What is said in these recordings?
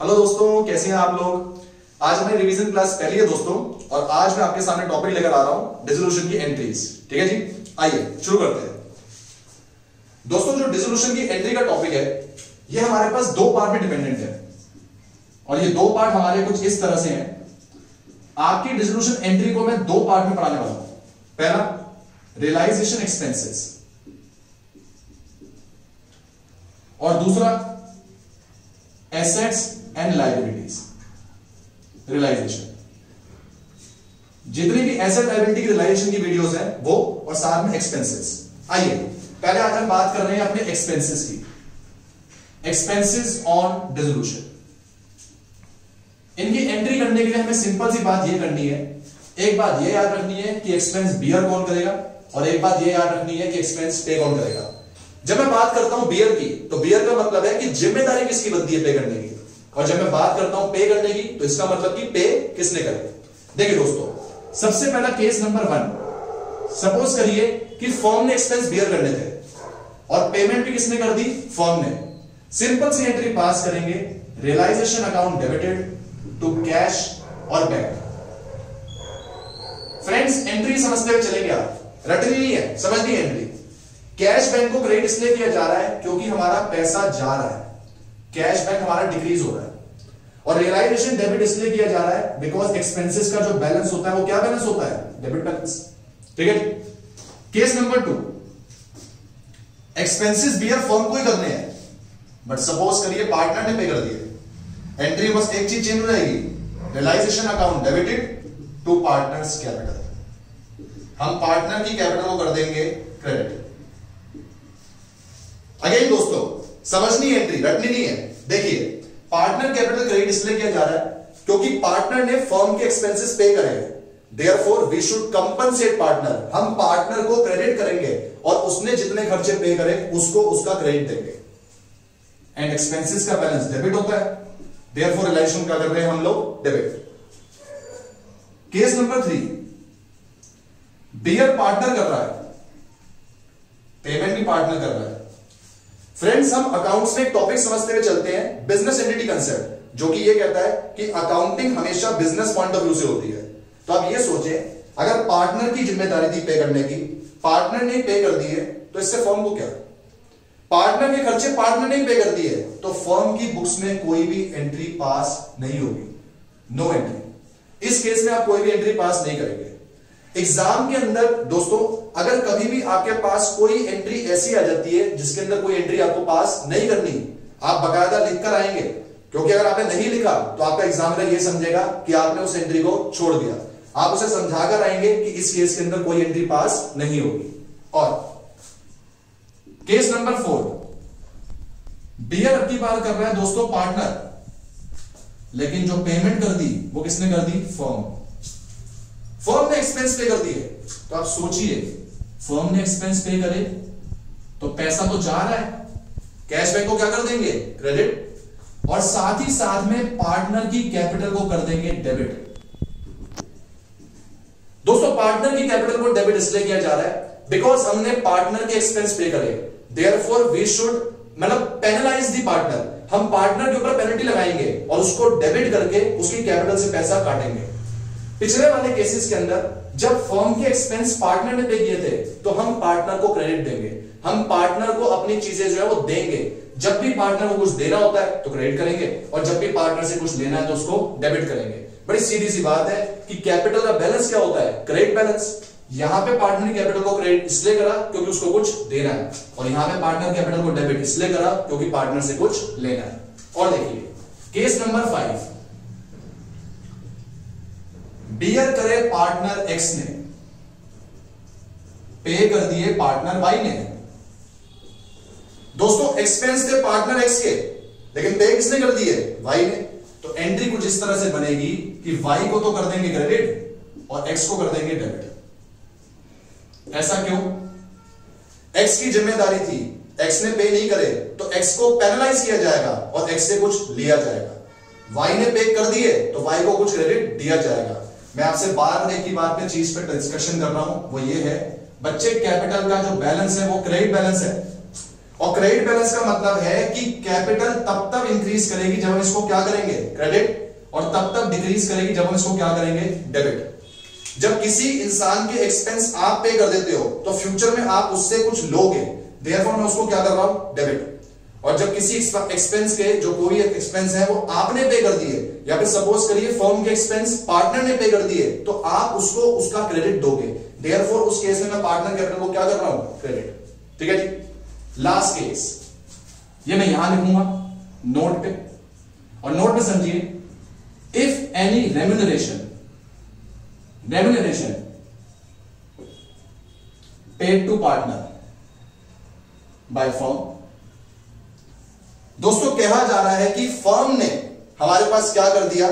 Hello दोस्तों, कैसे हैं आप लोग। आज हमारी रिवीजन क्लास पहली है दोस्तों, और आज मैं आपके सामने टॉपिक लेकर आ रहा हूं डिसोल्यूशन की एंट्रीज। ठीक है जी, आइए शुरू करते हैं। दोस्तों, जो डिसोल्यूशन की एंट्री का टॉपिक है ये हमारे पास दो पार्ट में डिपेंडेंट है, और ये दो पार्ट हमारे कुछ इस तरह से हैं। आपकी डिसोल्यूशन एंट्री को मैं दो पार्ट में पढ़ाने वाला हूं। पहला, रियलाइजेशन एक्सपेंसेस, और दूसरा एसेट्स एंड लायबिलिटीज रियलाइजेशन। जितनी भी एसेट लायबिलिटी की रियलाइजेशन की वीडियोस हैं वो, और साथ में एक्सपेंसेस। आइए पहले आज हम बात कर रहे हैं अपने एक्सपेंसेस की। एक्सपेंसेस ऑन डिसोल्यूशन, इनकी एंट्री करने के लिए हमें सिंपल सी बात ये करनी है। एक बात ये याद रखनी है कि एक्सपेंस बियर कौन करेगा, और एक बात ये याद रखनी है कि एक्सपेंस पे कौन करेगा। जब मैं बात करता हूं बियर की, तो बियर का मतलब है कि जिम्मेदारी किसकी बनती है पे करने की, और जब मैं बात करता हूं पे करने की, तो इसका मतलब कि पे किसने करे। देखिए दोस्तों, सबसे पहला केस नंबर 1, सपोज करिए कि फर्म ने एक्सपेंस बियर करने थे और पेमेंट भी किसने कर दी, फर्म ने। सिंपल सी एंट्री पास करेंगे, realisation account debited to cash और बैंक। फ्रेंड्स, एंट्री समझते हुए चलेंगे आप, रटनी नहीं है, समझनी है एंट्री। कैश बैंक को क्रेडिट इसलिए किया जा रहा है क्योंकि हमारा पैसा जा रहा है, कैश बैंक हमारा डिक्रीज हो रहा है। और रियलाइजेशन डेबिट इसलिए किया जा रहा है बिकॉज एक्सपेंसेस का जो बैलेंस होता है वो क्या बैलेंस होता है, डेबिट बैलेंस। ठीक है। Case number 2, expenses bear firm को ही करने हैं, बट सपोज करिए पार्टनर ने पे कर दिए। एंट्री बस एक चीज चेंज हो जाएगी, realisation account debited to partners capital. हम पार्टनर की कैपिटल को कर देंगे क्रेडिट। अगेन दोस्तों, समझनी है एंट्री, रटनी नहीं है। देखिए, पार्टनर कैपिटल क्रेडिट इसलिए किया जा रहा है क्योंकि पार्टनर ने फर्म के एक्सपेंसेस पे करे हैं। Therefore we should compensate partner. हम पार्टनर को क्रेडिट करेंगे और उसने जितने खर्चे पे करे उसको उसका क्रेडिट देंगे। एंड एक्सपेंसेस का बैलेंस डेबिट होता है, देयरफॉर रियलाइजेशन क्या कर रहे हैं हम लोग, debit. Case number 3, bear partner कर रहा है, पेमेंट भी पार्टनर कर रहा है। फ्रेंड्स, हम अकाउंट्स में एक टॉपिक समझते हुए चलते हैं, बिजनेस एंटिटी कंसेप्ट, जो कि ये कहता है कि अकाउंटिंग हमेशा बिजनेस पॉइंट ऑफ व्यू से होती है। तो आप ये सोचें, अगर पार्टनर की जिम्मेदारी थी पे करने की, पार्टनर ने पे कर दिए, तो इससे फर्म को क्या, पार्टनर के खर्चे पार्टनर ने पे कर दिए, तो फर्म की बुक्स में कोई भी एंट्री पास नहीं होगी, नो एंट्री। इस केस में आप कोई भी एंट्री पास नहीं करेंगे। एग्जाम के अंदर दोस्तों, अगर कभी भी आपके पास कोई एंट्री ऐसी आ जाती है जिसके अंदर कोई एंट्री आपको पास नहीं करनी, आप बकायदा लिखकर आएंगे, क्योंकि अगर आपने नहीं लिखा तो आपका एग्जामिनर ये समझेगा कि आपने उस एंट्री को छोड़ दिया। आप उसे समझाकर आएंगे कि इस केस के अंदर कोई एंट्री पास नहीं होगी। और केस नंबर 4, बियर अब की बात कर रहा है दोस्तों पार्टनर, लेकिन जो पेमेंट कर दी वो किसने कर दी, फर्म। फर्म ने एक्सपेंस पे कर दिए, तो आप सोचिए, फर्म ने एक्सपेंस पे करे तो पैसा तो जा रहा है, कैश बैंक को क्या कर देंगे, क्रेडिट, और साथ ही साथ में पार्टनर की कैपिटल को कर देंगे डेबिट। दोस्तों, पार्टनर की कैपिटल को डेबिट इसलिए किया जा रहा है बिकॉज हमने पार्टनर के एक्सपेंस पे करे, देयरफॉर वी शुड मतलब पेनलाइज दी पार्टनर। हम पार्टनर के ऊपर पेनल्टी लगाएंगे और उसको डेबिट करके उसकी कैपिटल से पैसा काटेंगे। पिछले वाले केसेस के अंदर जब फर्म के एक्सपेंस पार्टनर ने पे किए थे, तो हम पार्टनर को क्रेडिट देंगे, हम पार्टनर को अपनी चीजें जो है वो देंगे। जब भी पार्टनर को कुछ देना होता है तो क्रेडिट करेंगे, और जब भी पार्टनर से कुछ लेना है तो उसको डेबिट करेंगे। बड़ी सीधी सी बात है कि कैपिटल का बैलेंस क्या होता है, क्रेडिट बैलेंस। यहां पे पार्टनर की कैपिटल को क्रेडिट इसलिए करा क्योंकि उसको कुछ देना है, और यहां पे पार्टनर कैपिटल को डेबिट इसलिए करा क्योंकि पार्टनर से कुछ लेना है। और देखिए केस नंबर 5, बियर करे पार्टनर एक्स ने, पे कर दिए पार्टनर वाई ने। दोस्तों, एक्सपेंस थे पार्टनर एक्स के, लेकिन पे किसने कर दिए, वाई ने। तो एंट्री कुछ इस तरह से बनेगी कि वाई को तो कर देंगे क्रेडिट और एक्स को कर देंगे डेबिट। ऐसा क्यों, एक्स की जिम्मेदारी थी, एक्स ने पे नहीं करे तो एक्स को पेनलाइज किया जाएगा और एक्स से कुछ लिया जाएगा। वाई ने पे कर दिए तो वाई को कुछ क्रेडिट दिया जाएगा। मैं आपसे बार एक ही बात पे चीज पे डिस्कशन कर रहा हूं, वो ये है, बच्चे कैपिटल का जो बैलेंस है वो क्रेडिट बैलेंस है, और क्रेडिट बैलेंस का मतलब है कि कैपिटल तब इंक्रीज करेगी जब हम इसको क्या करेंगे, क्रेडिट, और तब डिक्रीज करेगी जब हम इसको क्या करेंगे, डेबिट। जब किसी इंसान के एक्सपेंस आप पे कर देते हो तो फ्यूचर में आप उससे कुछ लोगे, देयरफॉर मैं उसको क्या कर रहा हूं, डेबिट। और जब किसी एक्सपेंस के, जो कोई एक्सपेंस है वो आपने पे कर दिए, या फिर सपोज करिए फर्म के एक्सपेंस पार्टनर ने पे कर दिए, तो आप उसको उसका क्रेडिट दोगे, देयरफॉर उस केस में मैं पार्टनर कैपिटल को क्या कर रहा हूं, क्रेडिट। ठीक है जी। लास्ट केस, ये मैं यहां लिखूंगा नोट पे, और नोट में समझिए, if any remuneration paid to partner by firm. दोस्तों कहा जा रहा है कि फर्म ने हमारे पास क्या कर दिया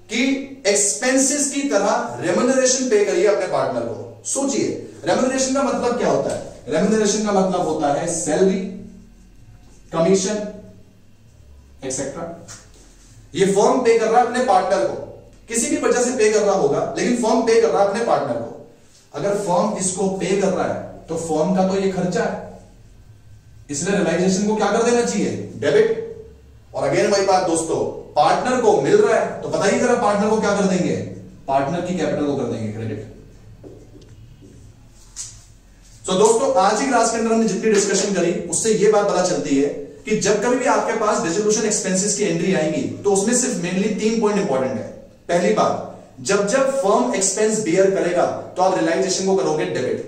कि एक्सपेंसेस की तरह रेम्यूनरेशन पे करिए अपने पार्टनर को। सोचिए, रेम्यूनरेशन का मतलब क्या होता है, रेम्यूनरेशन का मतलब होता है सैलरी, कमीशन एक्सेट्रा। ये फर्म पे कर रहा है अपने पार्टनर को, किसी भी वजह से पे कर रहा होगा, लेकिन फर्म पे कर रहा है अपने पार्टनर को। अगर फर्म इसको पे कर रहा है तो फर्म का तो ये खर्चा है, इसलिए रियलाइजेशन को क्या कर देना चाहिए, डेबिट। और अगेन वही बात दोस्तों, पार्टनर को मिल रहा है तो पता ही जरा पार्टनर को क्या कर देंगे, पार्टनर की कैपिटल को कर देंगे क्रेडिट। तो दोस्तों आज की क्लास के अंदर हमने जितनी डिस्कशन करी उससे ये बात पता चलती है कि जब कभी भी आपके पास डिस्ट्रीब्यूशन एक्सपेंसेस की एंट्री आएंगी तो उसमें सिर्फ मेनली 3 पॉइंट इंपॉर्टेंट है। पहली बात, जब फर्म एक्सपेंस बियर करेगा तो आप रियलाइजेशन को करोगे डेबिट,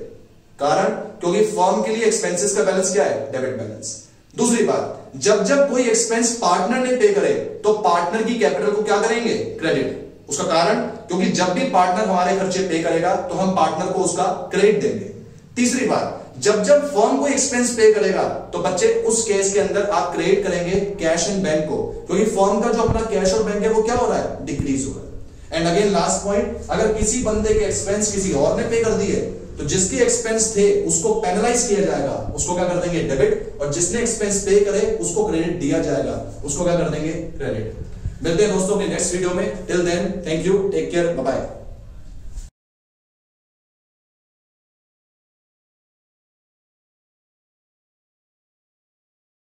कारण क्योंकि फर्म के लिए एक्सपेंसेस का बैलेंस क्या है, डेबिट बैलेंस। दूसरी बात, जब कोई एक्सपेंस पार्टनर ने पे करे तो पार्टनर की कैपिटल को क्या करेंगे, क्रेडिट। उसका कारण क्योंकि जब भी पार्टनर हमारे खर्चे पे करेगा तो हम पार्टनर को उसका क्रेडिट देंगे। तीसरी बात, जब फर्म को एक्सपेंस पे करेगा तो बच्चे उस केस के अंदर आप क्रेडिट करेंगे कैश एंड बैंक को, क्योंकि फर्म का जो अपना कैश और बैंक है वो क्या हो रहा है, डिक्रीज हो रहा है। एंड अगेन लास्ट पॉइंट, अगर किसी बंदे के एक्सपेंस किसी और ने पे कर दिए तो जिसके एक्सपेंस थे उसको पेनलाइज किया जाएगा, उसको क्या कर देंगे, डेबिट। और जिसने एक्सपेंस पे करे उसको क्रेडिट दिया जाएगा, उसको क्या कर देंगे, क्रेडिट। मिलते हैं दोस्तों के नेक्स्ट वीडियो में। Till then thank you, take care, bye bye.